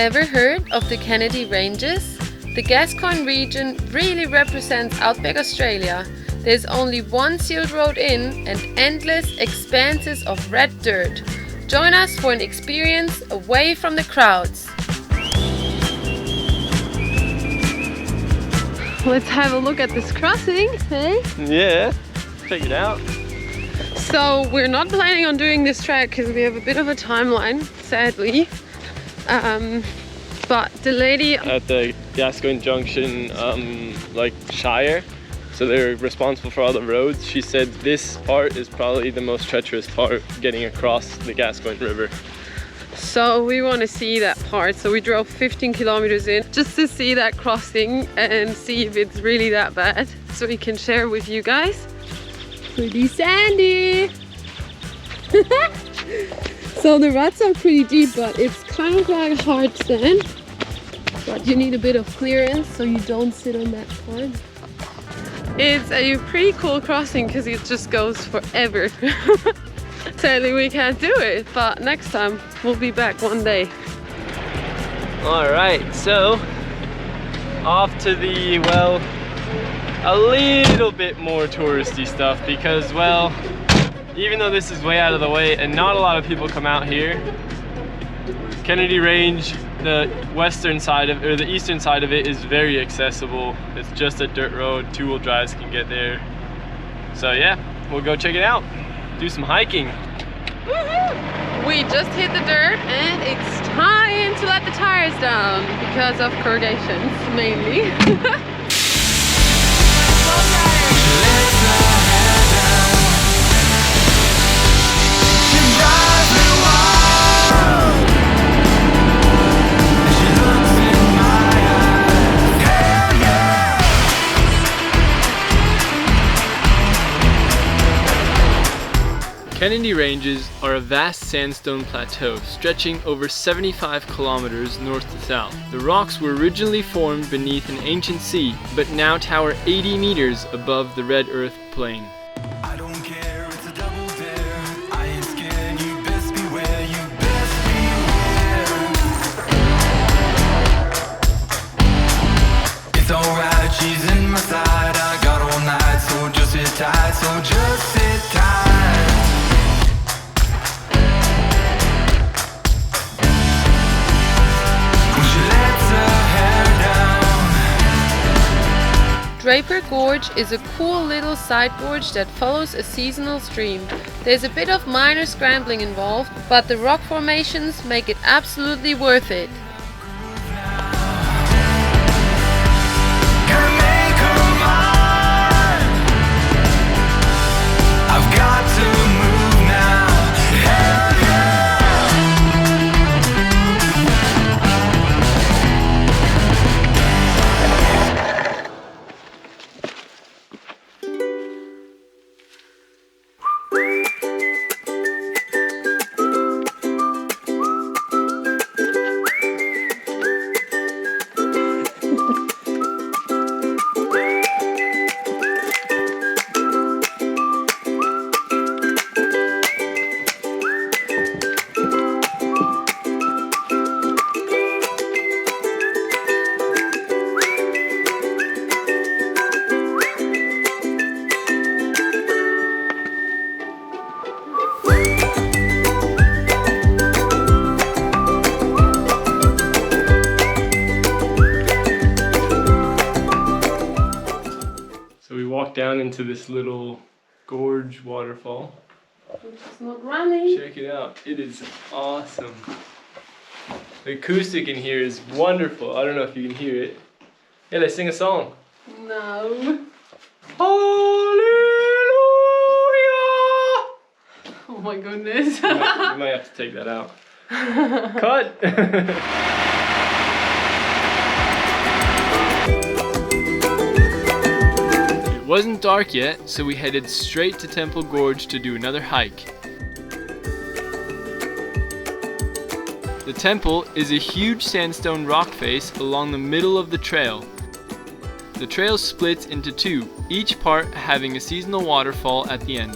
Ever heard of the Kennedy Ranges? The Gascoyne region really represents Outback Australia. There's only one sealed road in and endless expanses of red dirt. Join us for an experience away from the crowds. Let's have a look at this crossing, hey? Yeah, check it out. So we're not planning on doing this track because we have a bit of a timeline, sadly. But the lady at the Gascoyne Junction, Shire, so they're responsible for all the roads. She said this part is probably the most treacherous part, getting across the Gascoyne River. So we want to see that part. So we drove 15 kilometers in just to see that crossing and see if it's really that bad, so we can share with you guys. Pretty sandy. So the ruts are pretty deep, but it's kind of like hard sand. But you need a bit of clearance so you don't sit on that part. It's a pretty cool crossing because it just goes forever. Sadly we can't do it, but next time we'll be back one day. Alright, so off to the, well, a little bit more touristy stuff because, well, even though this is way out of the way and not a lot of people come out here, Kennedy Range, the western side of, or the eastern side of it, is very accessible. It's just a dirt road, two-wheel drives can get there. So yeah, we'll go check it out, do some hiking. Woohoo! We just hit the dirt and it's time to let the tires down because of corrugations mainly. Kennedy Ranges are a vast sandstone plateau stretching over 75 kilometers north to south. The rocks were originally formed beneath an ancient sea, but now tower 80 meters above the red earth plain. I don't care, it's a double dare. I ain't scared, you best beware, you best beware. It's alright, she's in my side. I got all night, so just sit tight, so just sit tight. Draper Gorge is a cool little side gorge that follows a seasonal stream. There's a bit of minor scrambling involved, but the rock formations make it absolutely worth it. Down into this little gorge waterfall. It's not running. Check it out. It is awesome. The acoustic in here is wonderful. I don't know if you can hear it. Hey, let's sing a song. No. Hallelujah! Oh my goodness. You might have to take that out. Cut! It wasn't dark yet, so we headed straight to Temple Gorge to do another hike. The temple is a huge sandstone rock face along the middle of the trail. The trail splits into two, each part having a seasonal waterfall at the end.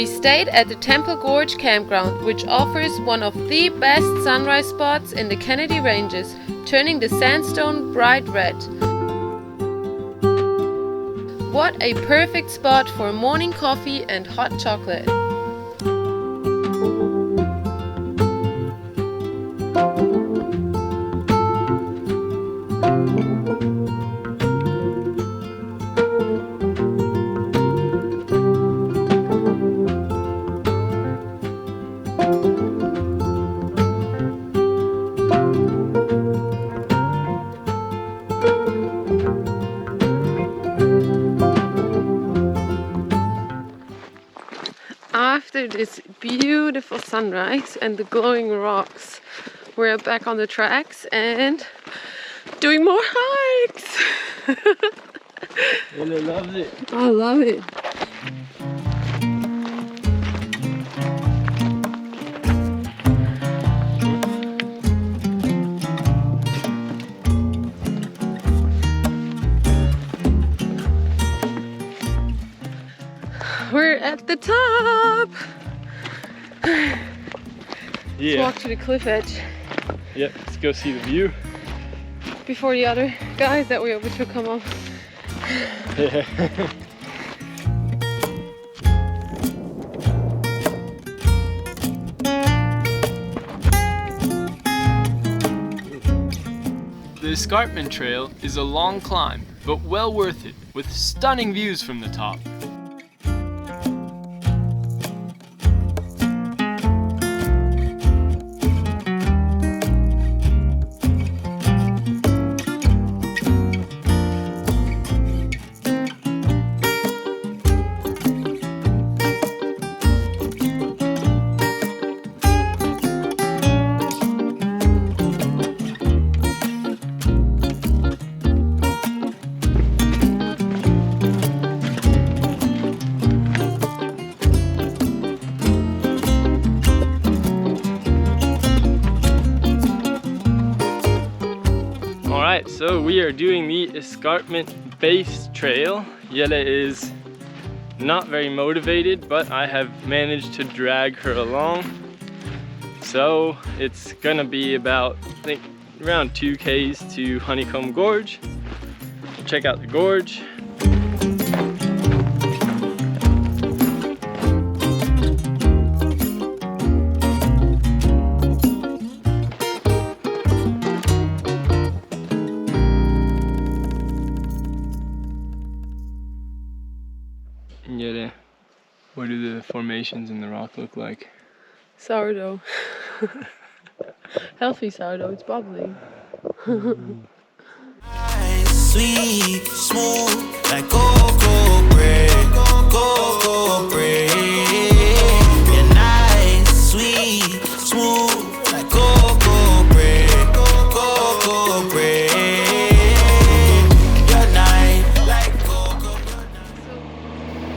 We stayed at the Temple Gorge campground, which offers one of the best sunrise spots in the Kennedy Ranges, turning the sandstone bright red. What a perfect spot for morning coffee and hot chocolate. After this beautiful sunrise and the glowing rocks, we're back on the tracks and doing more hikes. Really loves it. I love it. We're at the top. Let's walk to the cliff edge. Yep, let's go see the view. Before the other guys that we overtook come up. Yeah. The escarpment trail is a long climb, but well worth it, with stunning views from the top. Alright, so we are doing the escarpment base trail. Jelle is not very motivated, but I have managed to drag her along. So it's gonna be about, I think, around 2 Ks to Honeycomb Gorge. Check out the gorge. Jelle, what do the formations in the rock look like? Sourdough. Healthy sourdough, it's bubbling. Sweet, smooth, like cocoa bread, cocoa bread. You're nice, sweet, smooth, like cocoa bread, cocoa bread. You're nice, like cocoa.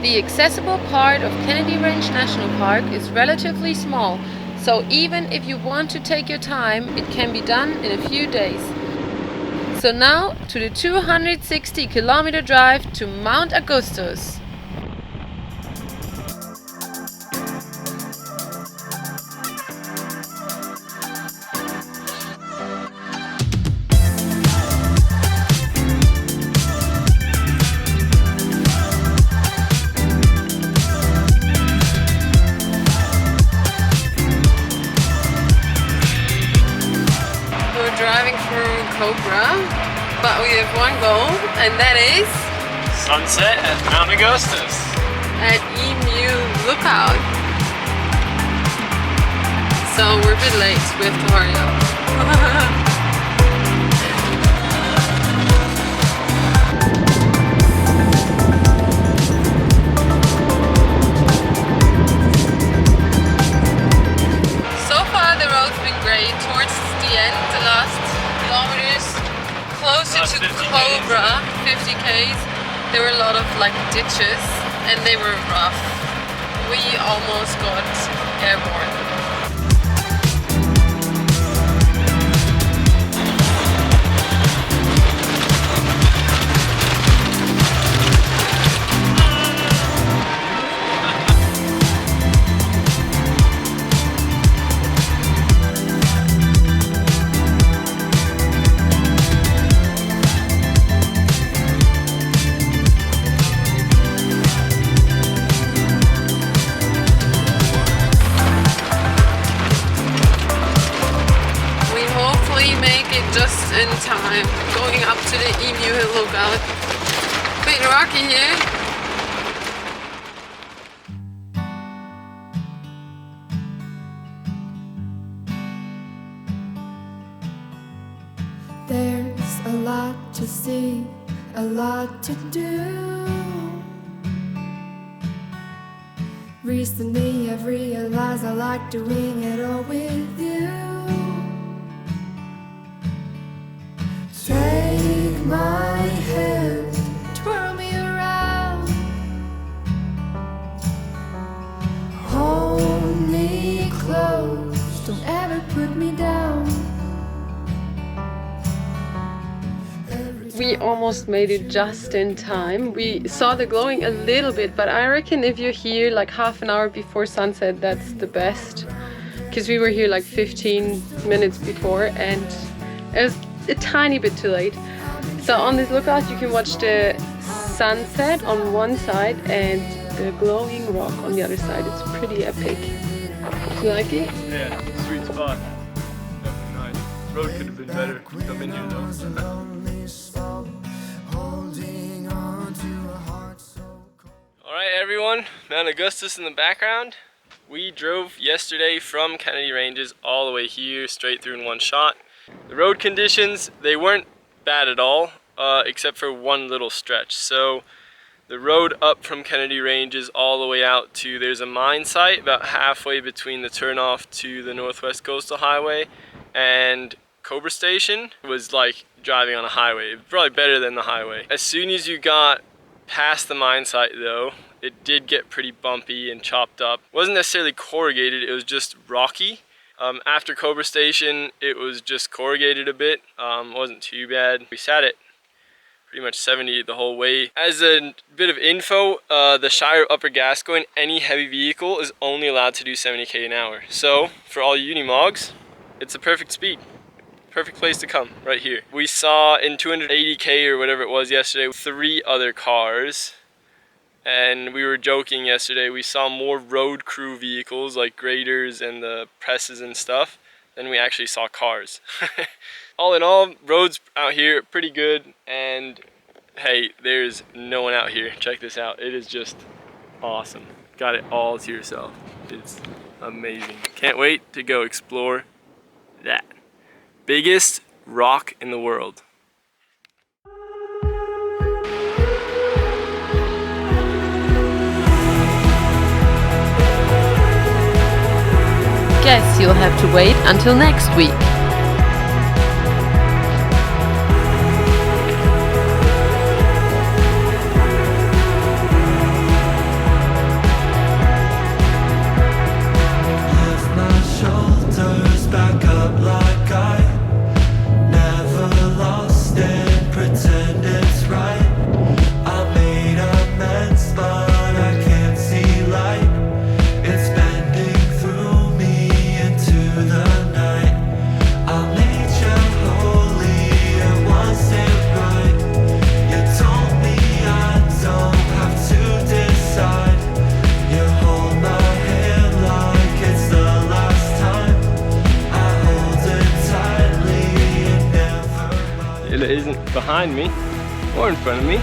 The accessible part of Kennedy Range National Park is relatively small, so even if you want to take your time, it can be done in a few days. So now to the 260-kilometer drive to Mt Augustus. We're driving through Cobra, but we have one goal, and that is Sunset at Mt Augustus. at Lookout. So we're a bit late, we have to hurry up. So far the road's been great. Towards the end, the last kilometers, closer Last to 50 Ks. Cobra, 50 Ks, there were a lot of like ditches and they were rough. We almost got airborne. time going up to the Emu Hill Lookout. Bit rocky here. There's a lot to see, a lot to do. Recently I've realized I like doing it all with you. Take my hand, twirl me around, hold me close, don't ever put me down. We almost made it just in time. We saw the glowing a little bit, but I reckon if you're here like half an hour before sunset, that's the best. Because we were here like 15 minutes before and it was a tiny bit too late. So on this lookout you can watch the sunset on one side and the glowing rock on the other side. It's pretty epic. Do you like it? Yeah, sweet spot. Definitely nice. Road could have been better. Come in here though. Alright everyone, Mount Augustus in the background. We drove yesterday from Kennedy Ranges all the way here, straight through in one shot. The road conditions, they weren't bad at all, except for one little stretch. So the road up from Kennedy Ranges all the way out to, there's a mine site about halfway between the turnoff to the Northwest Coastal Highway and Cobra Station. It was like driving on a highway. It was probably better than the highway. As soon as you got past the mine site though, it did get pretty bumpy and chopped up. It wasn't necessarily corrugated, it was just rocky. After Cobra Station, it was just corrugated a bit. Wasn't too bad. We sat at pretty much 70 the whole way. As a bit of info, the Shire of Upper Gascoyne, any heavy vehicle is only allowed to do 70k an hour. So for all Unimogs, it's a perfect speed. Perfect place to come, right here. We saw in 280k or whatever it was yesterday, 3 other cars. And we were joking yesterday, we saw more road crew vehicles like graders and the presses and stuff than we actually saw cars. All in all, roads out here are pretty good, and hey, there's no one out here. Check this out, it is just awesome. Got it all to yourself. It's amazing. Can't wait to go explore that. Biggest rock in the world. Guess you'll have to wait until next week. Lift my shoulders back up like I never lost it. Pretend it's right. I made amends, but I can't see light. It's bending through me into the night. I made you holy, it wasn't right. You told me I don't have to decide. You hold my hand like it's the last time. I hold it tightly and never mind. It isn't behind me or in front of me.